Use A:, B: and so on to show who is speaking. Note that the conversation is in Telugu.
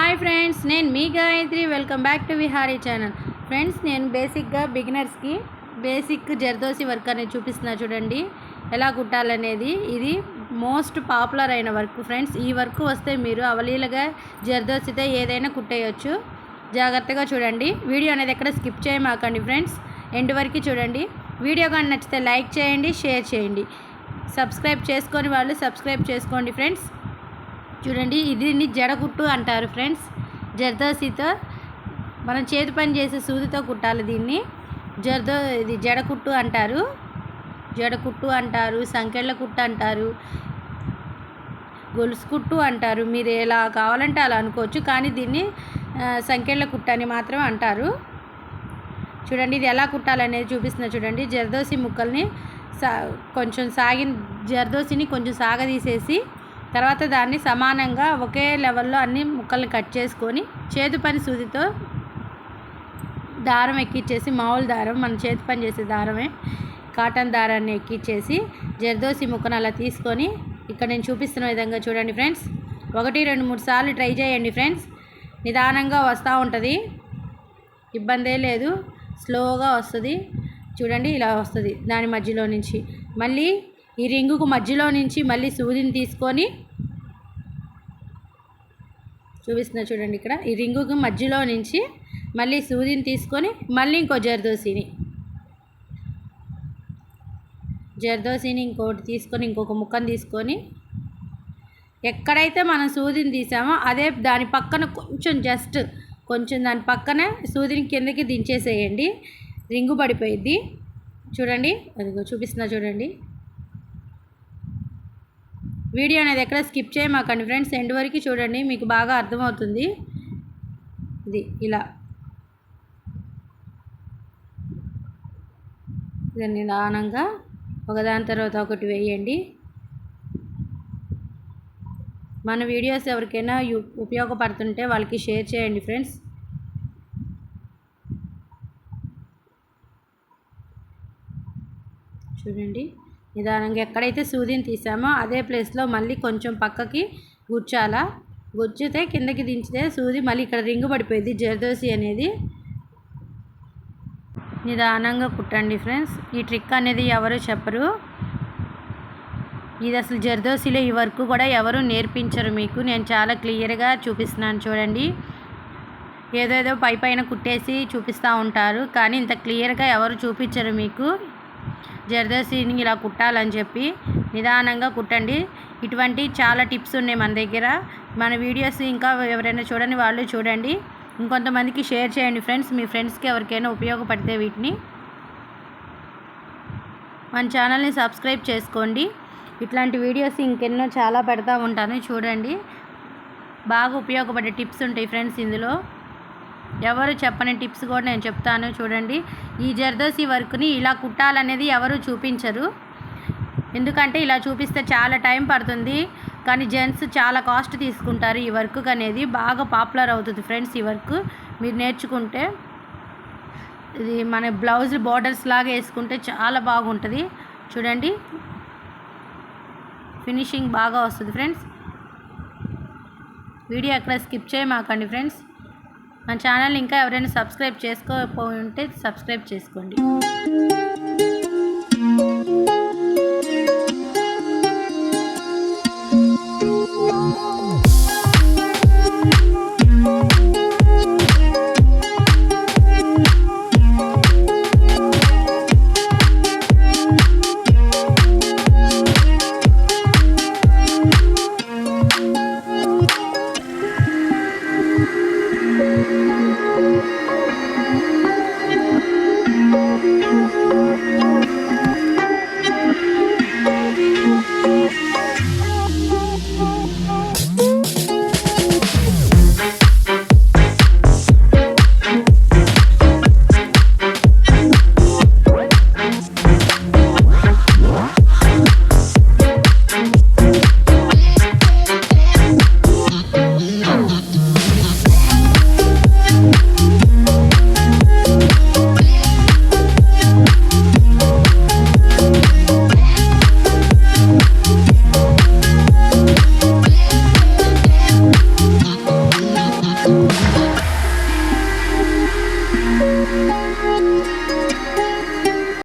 A: హాయ్ ఫ్రెండ్స్, నేను మీ Gayatri. Welcome back to Vihari channel. Friends, నేను బేసిక్గా బిగినర్స్కి బేసిక్ జర్దోసి వర్క్ అనేది చూపిస్తున్నా. చూడండి ఎలా కుట్టాలనేది. ఇది మోస్ట్ పాపులర్ అయిన వర్క్ ఫ్రెండ్స్. ఈ వర్క్ వస్తే మీరు అవలీలగా జర్దోసితో ఏదైనా కుట్టేయచ్చు. జాగ్రత్తగా చూడండి. వీడియో అనేది ఎక్కడ స్కిప్ చేయమాకండి ఫ్రెండ్స్. ఎండ్ వరకు చూడండి. వీడియో కానీ నచ్చితే లైక్ చేయండి, షేర్ చేయండి. సబ్స్క్రైబ్ చేసుకొని వాళ్ళు సబ్స్క్రైబ్ చేసుకోండి ఫ్రెండ్స్. చూడండి, దీన్ని జడకుట్టు అంటారు ఫ్రెండ్స్. జర్దోసితో మనం చేతి పని చేసే సూదితో కుట్టాలి దీన్ని. ఇది జడకుట్టు అంటారు. జడకుట్టు అంటారు, సంకెళ్ళ కుట్టు అంటారు, గొలుసు కుట్టు అంటారు. మీరు ఎలా కావాలంటే అలా అనుకోవచ్చు, కానీ దీన్ని సంకెళ్ళ కుట్టు అని మాత్రమే అంటారు. చూడండి, ఇది ఎలా కుట్టాలనేది చూపిస్తున్నా. చూడండి, జర్దోసి ముక్కల్ని కొంచెం జర్దోసిని కొంచెం సాగదీసేసి తర్వాత దాన్ని సమానంగా ఒకే లెవెల్లో అన్ని ముక్కల్ని కట్ చేసుకొని చేతి పని సూదితో దారం ఎక్కించేసి, మామూలు దారం మన చేతి పని చేసే దారమే, కాటన్ దారాన్ని ఎక్కించేసి జర్దోసి ముక్కను అలా తీసుకొని ఇక్కడ నేను చూపిస్తున్న విధంగా చూడండి ఫ్రెండ్స్. 1, 2, 3 సార్లు ట్రై చేయండి ఫ్రెండ్స్. నిదానంగా వస్తూ ఉంటుంది, ఇబ్బందే లేదు, స్లోగా వస్తుంది. చూడండి, ఇలా వస్తుంది. దాని మధ్యలో నుంచి మళ్ళీ ఈ రింగుకు మధ్యలో నుంచి మళ్ళీ సూదిని తీసుకొని చూపిస్తున్నా. చూడండి, ఇక్కడ ఈ రింగుకు మధ్యలో నుంచి మళ్ళీ సూదిని తీసుకొని మళ్ళీ ఇంకో జర్దోసిని ఇంకోటి తీసుకొని ఇంకొక ముక్కను తీసుకొని ఎక్కడైతే మనం సూదిని తీసామో అదే దాని పక్కన కొంచెం దాని పక్కనే సూదిని కిందకి దించేసేయండి. రింగు పడిపోయిద్ది. చూడండి, అదిగో చూపిస్తున్నా. చూడండి, వీడియో అనేది ఎక్కడ స్కిప్ చేయమాకండి ఫ్రెండ్స్. ఎండ్ వరకు చూడండి, మీకు బాగా అర్థమవుతుంది. ఇది ఇలా దాన్ని నిదానంగా ఒకదాని తర్వాత ఒకటి వేయండి. మన వీడియోస్ ఎవరికైనా ఉపయోగపడుతుంటే వాళ్ళకి షేర్ చేయండి ఫ్రెండ్స్. చూడండి, నిదానంగా ఎక్కడైతే సూదిని తీసామో అదే ప్లేస్లో మళ్ళీ కొంచెం పక్కకి గుచ్చితే కిందకి దించితే సూది మళ్ళీ ఇక్కడ రింగు పడిపోయింది జర్దోసి అనేది. నిదానంగా కుట్టండి ఫ్రెండ్స్. ఈ ట్రిక్ అనేది ఎవరు చెప్పరు. ఇది అసలు జర్దోసిలో ఈ వర్క్ కూడా ఎవరు నేర్పించరు మీకు. నేను చాలా క్లియర్గా చూపిస్తున్నాను. చూడండి, ఏదేదో పైన కుట్టేసి చూపిస్తూ ఉంటారు, కానీ ఇంత క్లియర్గా ఎవరు చూపించరు మీకు. జర్దోసిని ఇలా కుట్టాలని చెప్పి నిదానంగా కుట్టండి. ఇటువంటి చాలా టిప్స్ ఉన్నాయి మన దగ్గర. మన వీడియోస్ ఇంకా ఎవరైనా చూడని వాళ్ళు చూడండి, ఇంకొంతమందికి షేర్ చేయండి ఫ్రెండ్స్. మీ ఫ్రెండ్స్కి ఎవరికైనా ఉపయోగపడితే వీటిని. మన ఛానల్ని సబ్స్క్రైబ్ చేసుకోండి. ఇట్లాంటి వీడియోస్ ఇంకెన్నో చాలా పెడతా ఉంటాను. చూడండి, బాగా ఉపయోగపడే టిప్స్ ఉంటాయి ఫ్రెండ్స్ ఇందులో. ఎవరు చెప్పని టిప్స్ కూడా నేను చెప్తాను. చూడండి, ఈ జర్దోసి వర్క్ని ఇలా కుట్టాలనేది ఎవరు చూపించరు. ఎందుకంటే ఇలా చూపిస్తే చాలా టైం పడుతుంది, కానీ జెంట్స్ చాలా కాస్ట్ తీసుకుంటారు. ఈ వర్క్ అనేది బాగా పాపులర్ అవుతుంది ఫ్రెండ్స్. ఈ వర్క్ మీరు నేర్చుకుంటే ఇది మన బ్లౌజ్ బోర్డర్స్ లాగా వేసుకుంటే చాలా బాగుంటుంది. చూడండి, ఫినిషింగ్ బాగా వస్తుంది ఫ్రెండ్స్. వీడియో ఎక్కడ స్కిప్ చేయమాకండి ఫ్రెండ్స్. మన ఛానల్ ఇంకా ఎవరైనా సబ్స్క్రైబ్ చేసుకోకపోయి ఉంటే సబ్స్క్రైబ్ చేసుకోండి.